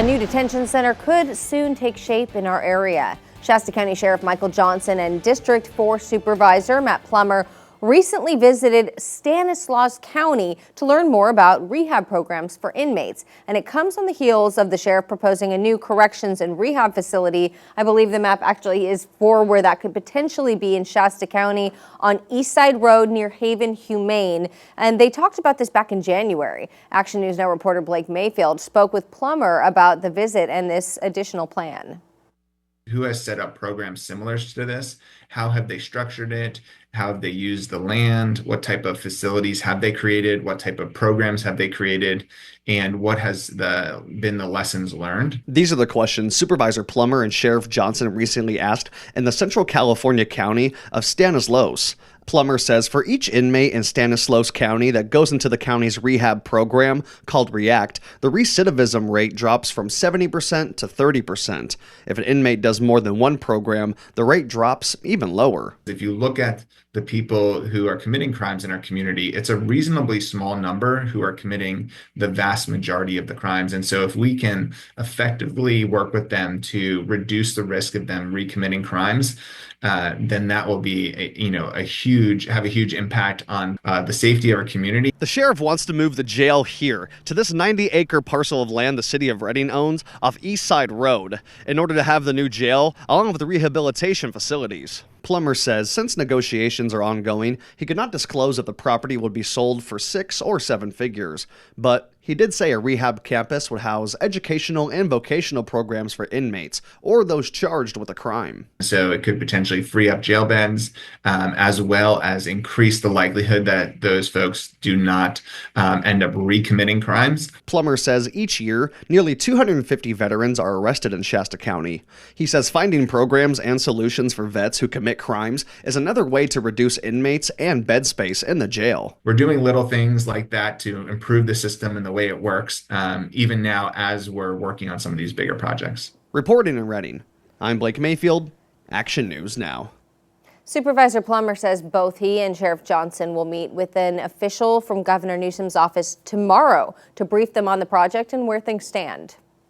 A new detention center could soon take shape in our area. Shasta County Sheriff Michael Johnson and District 4 Supervisor Plummer recently visited Stanislaus County to learn more about rehab programs for inmates. And it comes on the heels of the sheriff proposing a new corrections and rehab facility. I believe the map actually is for where that could potentially be in Shasta County on East Side Road near Haven Humane. And they talked about this back in January. Action News Now reporter Blake Mayfield spoke with Plummer about the visit and this additional plan. Who has set up programs similar to this? How have they structured it? How have they used the land? What type of facilities have they created? What type of programs have they created? And what has been the lessons learned? These are the questions Supervisor Plummer and Sheriff Johnson recently asked in the Central California county of Stanislaus. Plummer says for each inmate in Stanislaus County that goes into the county's rehab program called REACT, the recidivism rate drops from 70% to 30%. If an inmate does more than one program, the rate drops even lower. If you look at the people who are committing crimes in our community, it's a reasonably small number who are committing the vast majority of the crimes. And so if we can effectively work with them to reduce the risk of them recommitting crimes, then that will be have a huge impact on the safety of our community. The sheriff wants to move the jail here to this 90-acre parcel of land the city of Redding owns off East Side Road in order to have the new jail along with the rehabilitation facilities. Plummer says since negotiations are ongoing, he could not disclose if the property would be sold for 6 or 7 figures. But he did say a rehab campus would house educational and vocational programs for inmates or those charged with a crime. So it could potentially free up jail beds as well as increase the likelihood that those folks do not end up recommitting crimes. Plummer says each year, nearly 250 veterans are arrested in Shasta County. He says finding programs and solutions for vets who commit crimes is another way to reduce inmates and bed space in the jail. We're doing little things like that to improve the system and the way it works, even now as we're working on some of these bigger projects. Reporting in Redding, I'm Blake Mayfield, Action News Now. Supervisor Plummer says both he and Sheriff Johnson will meet with an official from Governor Newsom's office tomorrow to brief them on the project and where things stand.